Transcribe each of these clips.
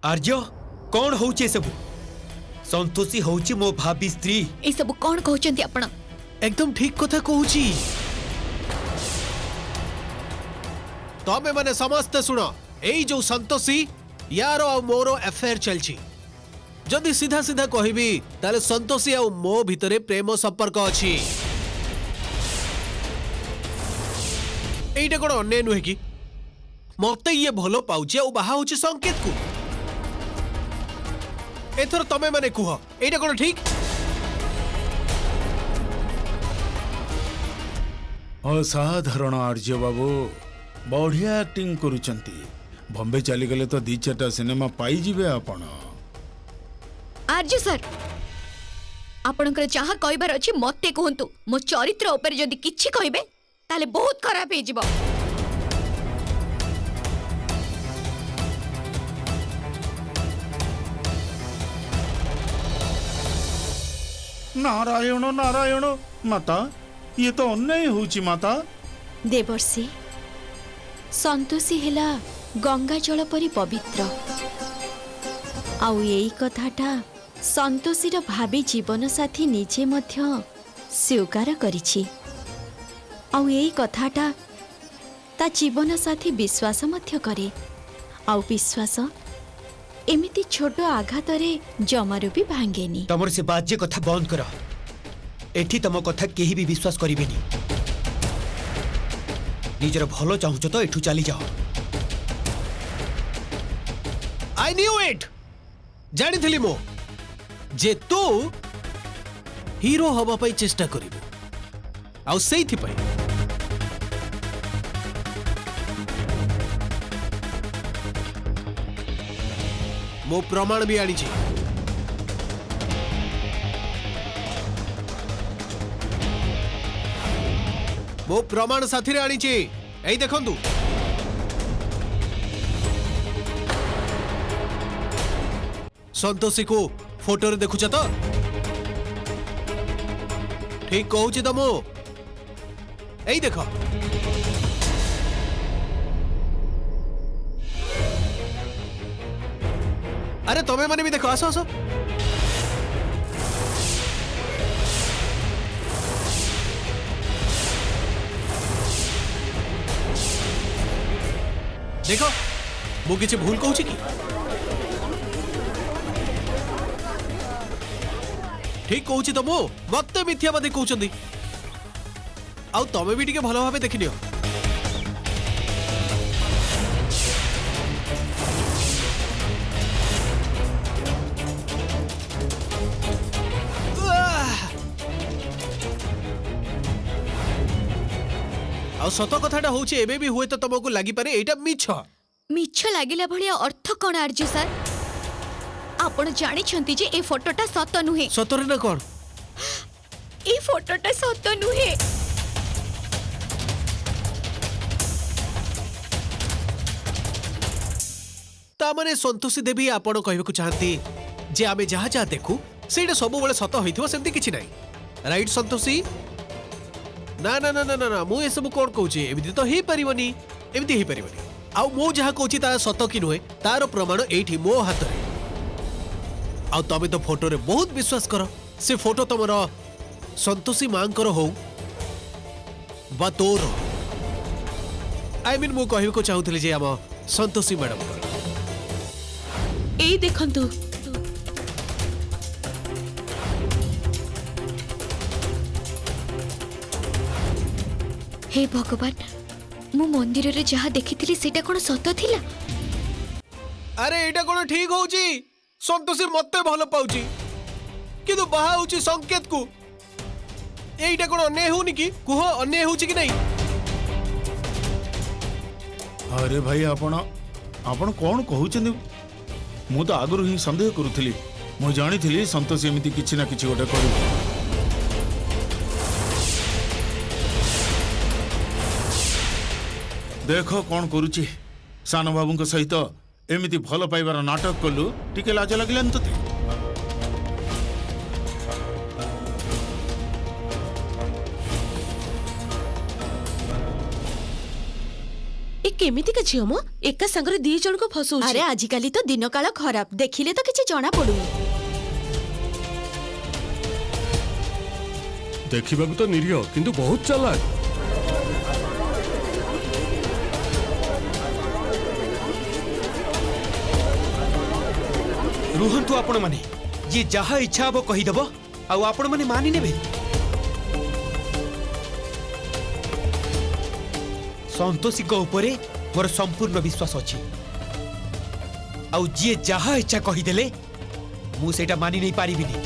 आर्य कौन होउचे सब संतोषी होउची मो भाभी स्त्री ए सब कौन कहउचंती आपण एकदम ठीक कथा कहूची तमे माने समस्त सुन एई जो संतोषी यार आ मोर अफेयर चलची जदि सीधा सीधा कहबी ताले संतोषी आ मो भितरे प्रेम संपर्क अछि एइटा कोन अन्याय नुहे कि मते ये भलो पाउची आ बाहा होची संकेत को एथर तमे माने कुह एइटा कोन ठीक असाधारण आर्य बाबू बढ़िया एक्टिंग करुचंती बॉम्बे चली गले तो दी चार्टा सिनेमा पाई जिबे आपण आर्य सर आपणकर जहाँ कहबार अछि मते कहंतु मो चरित्र ऊपर जदि किछि कहबे ताले बहुत खराब हे जिवो नारायण नारायण माता ये तो अन्याय होची माता देवर्षि संतोषी हेला गंगा जल परी पवित्र आउ यही कथाटा संतोषीर भावी जीवन साथी निजे मध्य स्वीकार करिछि आउ यही कथाटा ता जीवन साथी विश्वास मध्य करे आउ विश्वास एमिति छोट आघात रे जमारू भी भांगेनी तमर से बाज्य कथा बंद कर एठी तम कथा केही भी विश्वास करिवेनी निजर भलो चाहूच तो एठू चली जाओ आई न्यू इट जानी थली मो जे तू हीरो हवा पई चेष्टा करिवो आउ सेइथि पई मो प्रमाण भी आनी छी मो प्रमाण साथी रे आनी छी एई देखंतु संतोषी को फोटो रे देखुछ तो ठीक कहूची तो मो एई देखो अरे तमे माने भी देखो आसो आसो देखो मु किछि भूल कहूची की ठीक कहूची तो मो मते मिथ्याबादी कहउचंदी आउ तमे भी टिके भलो भाबे देखिनियो आ सत कथाटा होउची एबे भी हुए तो तुमको लागि पारे एटा मिछ मिछ लागिला भलिया अर्थ कोन आर्य सर आपण जानि छंती जे ए फोटोटा सत नुहे सतरे ना कोन ए फोटोटा सत नुहे ता माने संतोषी देवी आपण कहबे को चाहती जे आमे जहा जहा देखू सेटा सब बेले सत होइथिबो सेमती किछि नाही राइट संतोषी ना ना ना ना ना मु ए सब कोन कहूची एमिति तो हे परिबनी एमिति हे परिबनी आउ मो जहा कहूची ता सत कि नुहे तार प्रमाण एठी मो हाथ रे आउ तमे तो फोटो रे बहुत विश्वास करो से फोटो तमर संतोषी मांकर हो बा तोर आई मीन मु कहबे को चाहूतली जे हम संतोषी मैडम एई देखंतु हे भगवान मु मंदिर रे जहा देखिथिली सेटा कोन सत थिला अरे एटा कोन ठीक होउची संतोषी मते भलो पाउची किंतु बाहा होउची संकेत को एटा कोन अन्याय होउनी की कुह अन्याय होउची कि नहीं अरे भाई आपण आपण कौन कहउचंदी मु तो आगुरु ही संदेह करूथली मु जानी थली संतोषी एमिति किछि ना किछि गोटे करू देखो कौन करुची सान बाबू सहित एमिति भल पाइबार नाटक कलु टिके लाज लगिलान तोते केमिति का झियो मो एका संगरे दी जण को फसौ अरे आजिकाली तो दिन काल खराब देखिले तो किसी जना पड़ुनी। देखा तो निरीह किंतु बहुत चालाक। रुहंतु आपण माने ये जहा इच्छा हबो कहिदबो आ आपण माने मानि नेबे। संतोषी को ऊपर मोर संपूर्ण विश्वास अछि आउ जी जहा इच्छा कहिदेले मु सेटा मानि नहीं पारिबिनी।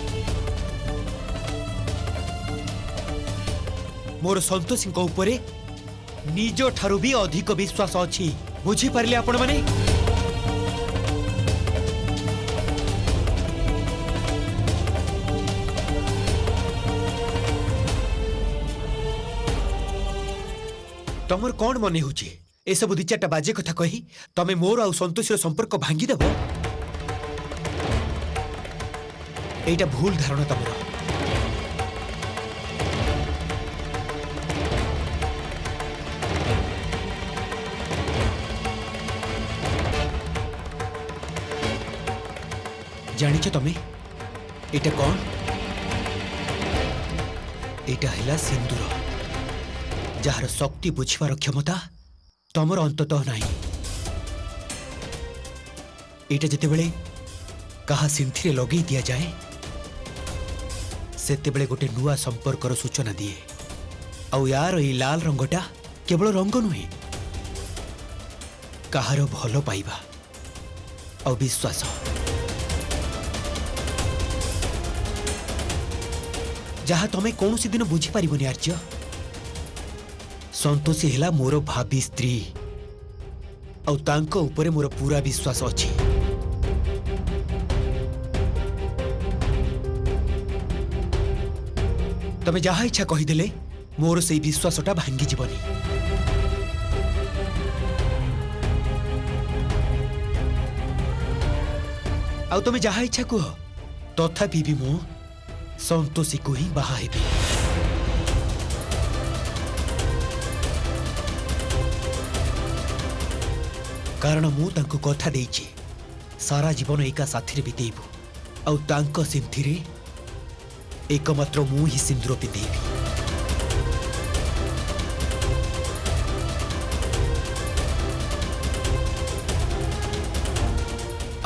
मोर संतोषी को ऊपर निज ठारू भी अधिक विश्वास अछि। बुझी पारिले आपण माने। तमर कौन मने होची ए सब दि चारटा बाजे कथा कही तमे मोर आ संतोषीर संपर्क भांगी देबो। एटा भूल धारणा तमर। जानिछ तमे एटा कौन? एटा हैला सिंदूर जार शक्ति बुझिबार क्षमता तमर अंततः नाही। एटा जेतेबेले कहा सिंथिरे लगे दिया जाए सेतेबेले गोटे नुआ संपर्कर सूचना दिए। आउ यार ई लाल रंगटा केवल रंग नुहे कहार भल पाइबा और विश्वास। जहाँ तमें कौन सी दिन बुझी पारिबनी आर्य। संतोषी हेला मोर भाभी स्त्री और तांको ऊपर मोर पूरा विश्वास अछि। तमे जहा इच्छा कहिदेले मोर से विश्वासटा भांगी जीवनी। आउ तमे जहा इच्छा कह तथापि भी मो संतोषी को ही बाहा हेबी। कारण मु तांको कथा देइछि सारा जीवन एका साथी बितेबू आउ तांको सिंथिरे एकमात्र मु ही सिंदूर पिंधेबी।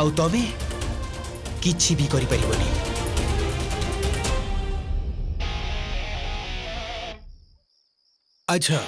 आउ तमे किछि भी करि परिबनी। अच्छा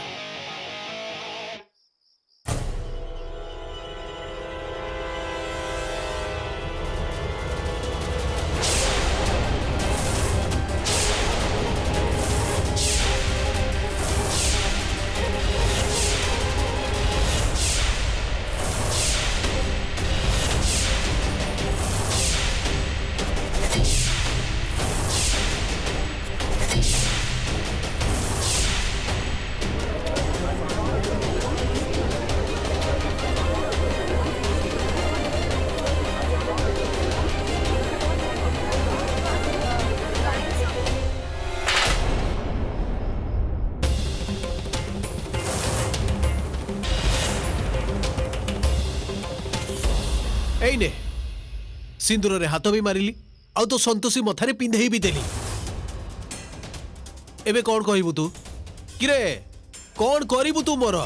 एने सिंदूर रे हाथ भी मारिली आउ तो संतोषी मथारे पिंधे भी देली। एबे कौन कहबू तू किरे कौन करिबू तू मोर?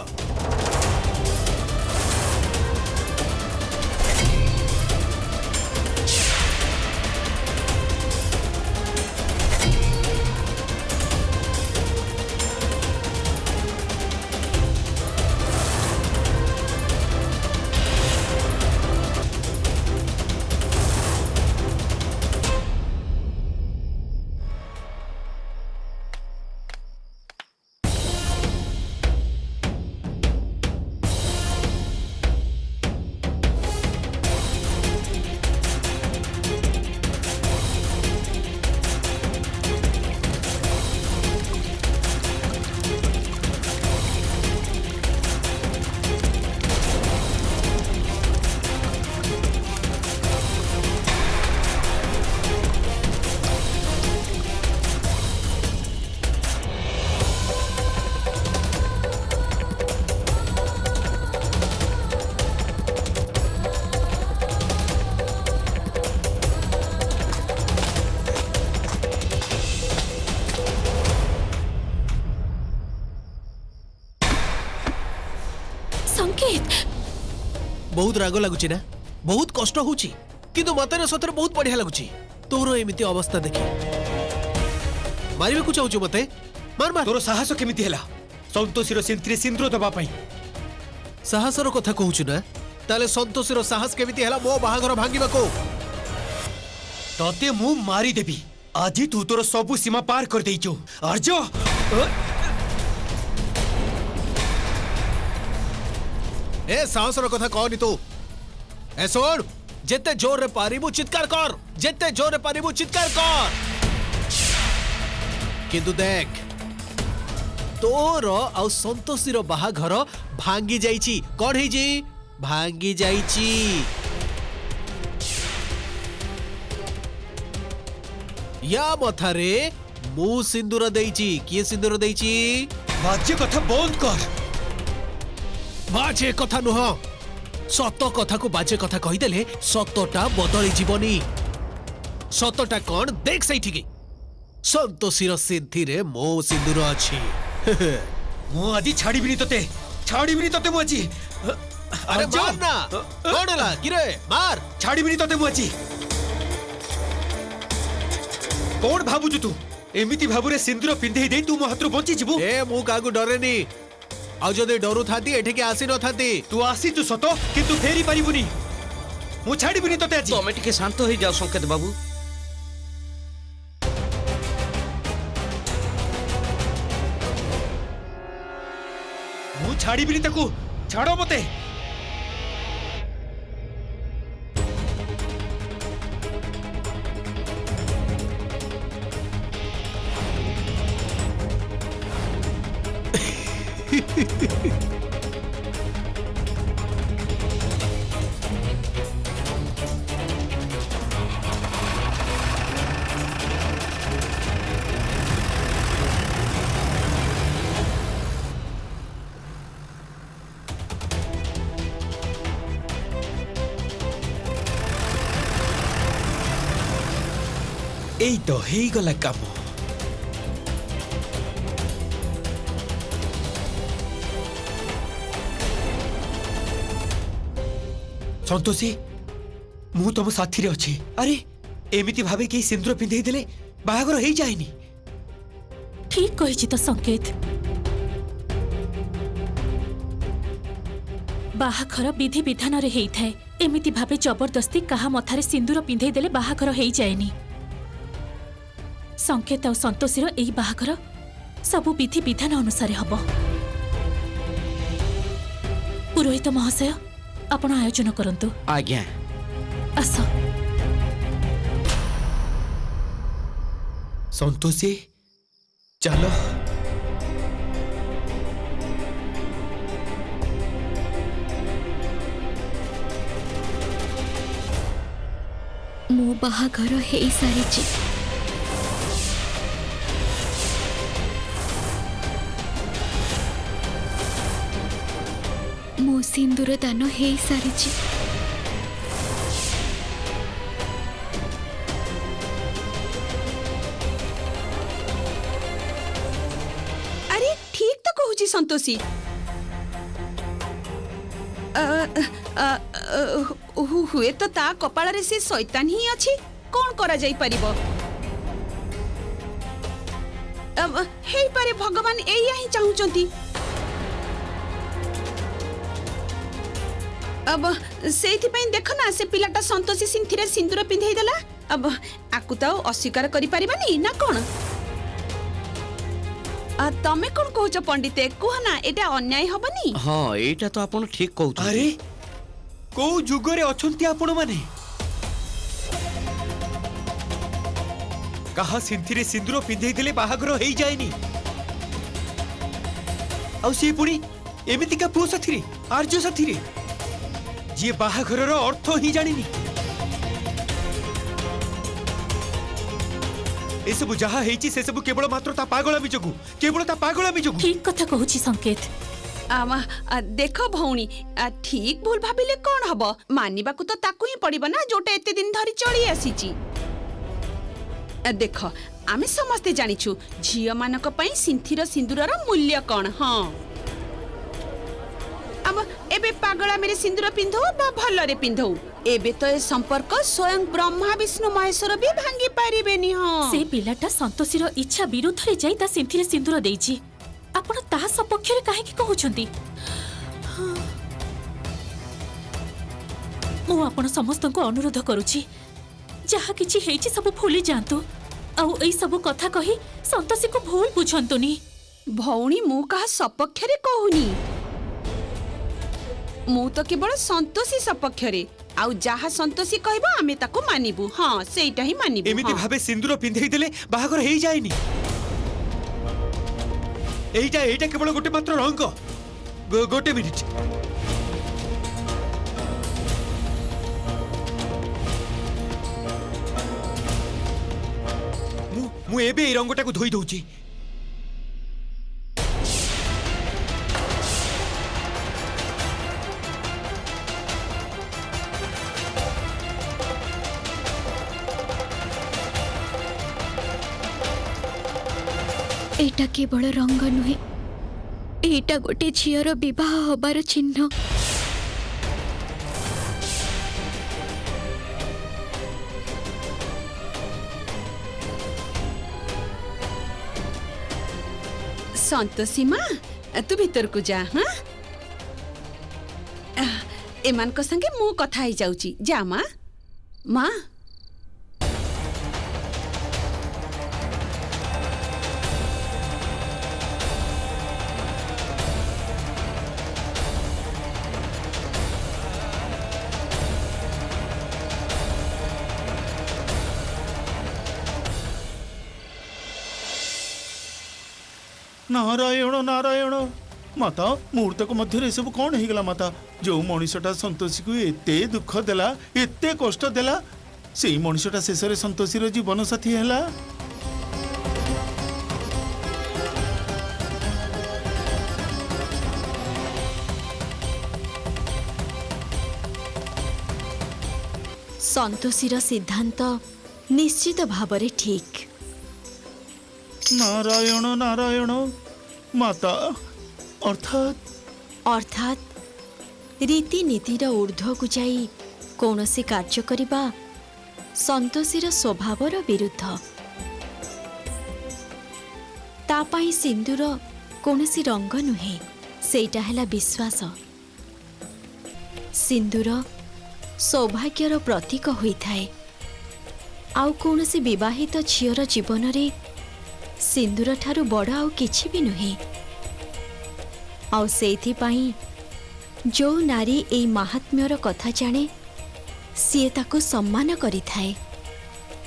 बहुत राग लगुची ना बहुत कष्ट होची किंतु मते सतरे बहुत बढ़िया लगुची तोर एमिति अवस्था देखि मारिबे को चाहूछु मते मार मार तोर साहस केमिति हैला संतोषीर सिंथिरे सिंदूर दबा पई साहसर कथा कहूछु ना ताले संतोषीर साहस केमिति हैला मो बाहागर भांगिबाको तते मु मारी देबी आज तू तोर सबु सीमा पार कर देइचो अर्ज ए साहसर कथा कहनी तू ए सोड जेते जोर रे पारिबु चित्कार कर जेते जोर रे पारिबु चित्कार कर किंतु देख तोर आउ संतोषीर बाहाघर भांगी जाइची कोन हेजी भांगी जाइची या मथारे मु सिंदूर देइची किए सिंदूर देइची बाजे कथा बंद कर बाजे कथा नुह सत कथा को बाजे कथा कहीदेले सतटा बदली जीवनी सतटा कौन देख सही की संतोषीर सिंथिरे मो सिंदूर अछि मु आदि छाड़ीबिनी तते मु आजी अरे मार ना कौन हला किरे मार छाड़ीबिनी तते मु आजी कौन भाबुछु तू एमिति भाबुरे सिंदूर पिंधेई दे तू मो हाथरो बंची जिबु ए मु कागु डरेनी आउ जदि डरू थाती एठी के आसी न थाती तू आसी तू सतो किंतु फेरी पारिबुनी मु छाड़ीबिनी तते आजी तमे टिके शांत हो जाओ संकेत बाबू मु छाड़ीबिनी ताकू छाड़ो मते এই তো হেই গলা কাম संतोषी मु तुम साथी रे अच्छी अरे एमिति भावे कि सिंदूर पिंधे देले बाहागर हो जाएनी ठीक कहिछि तो संकेत बाहाघर विधि विधान रे हेई थाए एमिति भावे जबरदस्ती कहा मथारे सिंदूर पिंधे देले बाहाघर हेई जाएनी संकेत और संतोषीर एई बाहाघर सबु विधि विधान अनुसार हब पुरोहित महाशय आपण आयोजन करंतु आज्ञा आस संतोषी चलो मो बाहाघर हेई सारिची मो सिंदूर दान हेई सारिची अरे ठीक तो कहूची संतोषी हुए तो ता कपाल रे से शैतान ही अछि कौन करा जाई परिबो हेई पारे भगवान एया ही चाहुचंती अब सेथि पई देखो ना से पिलाटा संतोषी सिंथिरे सिंदूर पिंधेई देला अब आकु तो अस्वीकार करि परिबानी ना कोन तमे कोन कहूच पंडिते कुह ना एटा अन्याय हबनी हाँ एटा तो आपण ठीक कहू अरे को जुगरे अछंती आपण माने कहा सिंथिरे सिंदूर पिंधेई देले बाहागर हेई जाएनी आउ से पुणी एमितिका पुओ साथी आर्य साथी जी बाहागर अर्थ ही जानिनी ए सब जहा हेची से सब केवल मात्र ता पागलामी जोगु केवल ता पागलामी जोगु ठीक कथा कहूची संकेत देख भौणी ठीक भूल भाबिले कौन हब मानिबाकू तो ताकू ही पड़िबो ना जोटे एते दिन धरी चली आसीची देख आमे समस्ते जानिछु झियो मानक पई सिंथिर सिंदूरर मूल्य कौन हाँ अब एबे पागला मेरे सिंदूर पिंधो बा भलरे पिंधो एबे तो ए संपर्क स्वयं ब्रह्मा विष्णु महेश्वर भी भांगी पारिबेनी हां से पिलाटा संतोषीर इच्छा विरुद्धरे जाई ता सिंथिरे सिंदूर देइछि आपण ता सपक्षरे काहे की कहउछंती मु आपण समस्त को अनुरोध करूछि जहा किछि हेछि सब भूली जांतु आउ एई सब कथा कही संतोषी को भूल बुझंतुनी भौणी मु कहा सपक्षरे कहूनी मु तो केवल संतोषी सपक्षरे आउ जहा संतोषी कहबो आमे ताको मानिबु हां सेइटा ही मानिबु एमिति भाबे सिंदूर पिंधेई देले बाहागर हेई जायनी एइटा केवल गोटे मात्र रंग गोटे मिनिट मु एबे ए रंगटा को धोई दउची एटा केवल रंग नुहे एटा गोटे झियर विवाह हबार चिन्ह संतोषी माँ तू भीतर को जा हाँ एमान को संगे मु कथा ही जाउची जा माँ माँ नारायण नारायण माता मुहूर्तक मध्य सब कौन हो गला माता जो मनीषटा संतोषी को एते दुख देला एते कष्ट देला से मनीषटा शेष में संतोषी जीवन साथी है संतोषीर सिद्धांत निश्चित भावरे ठीक नारायण नारायण माता अर्थात रीतिनीतिर ऊर्ध्व को जाई कौनसी कार्य करिबा संतोषीर स्वभावर विरुद्ध तापाई सिंदूर कौनसी रंग नुहे सेटा हैला विश्वास सिंदूर सौभाग्यर प्रतीक होइथाए आउ कौनसी विवाहित झियर जीवन रे सिंदूर ठारू बड़ आउ किछि भी नुहे आउ सेथि पाई जो नारी एई महात्म्यर कथा जाने सीए ताको सम्मान करिथाए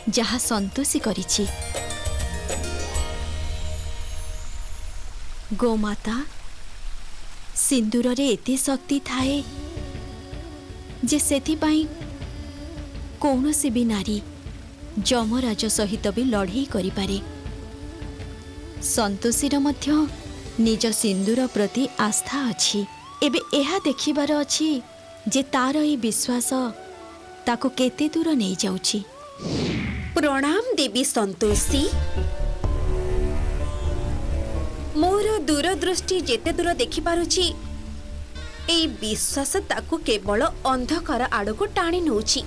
जहा संतोषी करिछि गोमाता सिंदूर रे एते शक्ति थाए जे सेथि पाई कौनसी भी नारी जमराज सहित भी लड़ाई करि पारे संतोषीर मध्य निज सिंदूर प्रति आस्था अछि एबे एहा देखिबार अछि जे तार ए विश्वास ताको केते दूर नहीं जाउछि प्रणाम देवी संतोषी मोर दूरदृष्टि जेते दूर देखि पारुछि ए विश्वास ताको केवल अंधकार आड़को टाणी नउछि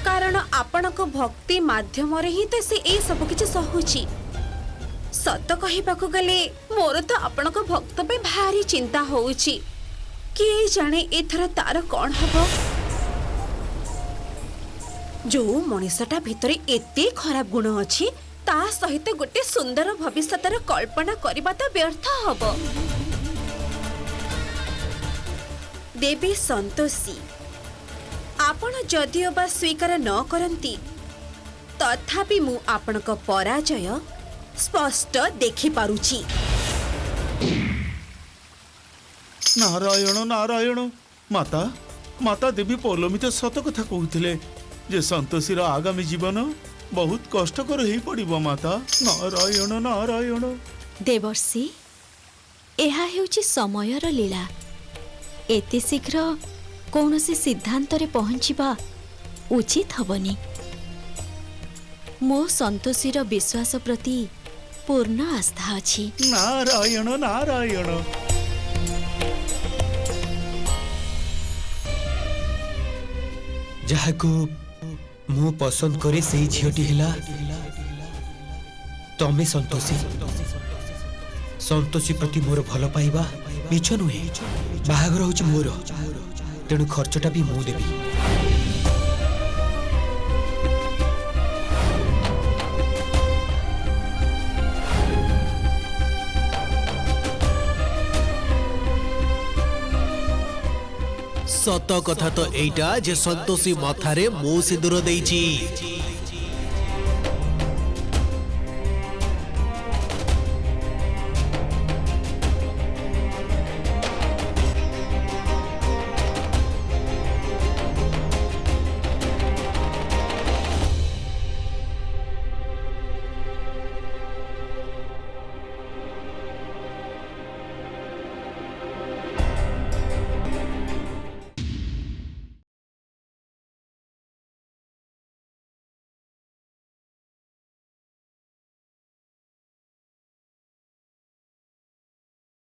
कारण आपणक भक्ति माध्यम रे ही तो से ए सब किछ सहुछि सत कहिबाकू गले मोर तो आपणक भक्त पे भारी चिंता होउछि के जाने एथर तार कौन हबो जो मनीषटा भितरे एते खराब गुण अछि ता सहित गोटे सुंदर भविष्यतर कल्पना करबा तो व्यर्थ हबो देवी संतोषी आपण जदियो बा स्वीकार न करंती तथापि मु आपणक पराजय स्पष्ट देखि पारुछि नारायण नारायण माता माता देवी पौलोमी तो सत कथा कहते जे संतोषीर आगामी जीवन बहुत कष्टकर हो पड़िबो माता नारायण नारायण देवर्षि एहा हेउछि समयर लीला एते शीघ्र कौनसी सिद्धांत रे पहुंचीबा उचित हबनी मो संतोषीर विश्वास प्रति ପୂର୍ଣ୍ଣ ଆସ୍ଥା ଅଛି। ନାରାୟଣ ନାରାୟଣ। ଯାହାକୁ ମୁଁ ପସନ୍ଦ କରେ ସେଇ ଝିଅଟି ହେଲା ତମେ ସନ୍ତୋଷୀ। ସନ୍ତୋଷୀ ପ୍ରତି ମୋର ଭଲ ପାଇବା ମିଛ ନୁହେଁ, ବାହାଘର ହଉଛି ମୋର, ତେଣୁ ଖର୍ଚ୍ଚଟା ବି ମୁଁ ଦେବି। ସତ କଥା ତ ଏଇଟା ଯେ ସନ୍ତୋଷୀ ମଥାରେ ମୁଁ ସିନ୍ଦୁର ଦେଇଛି।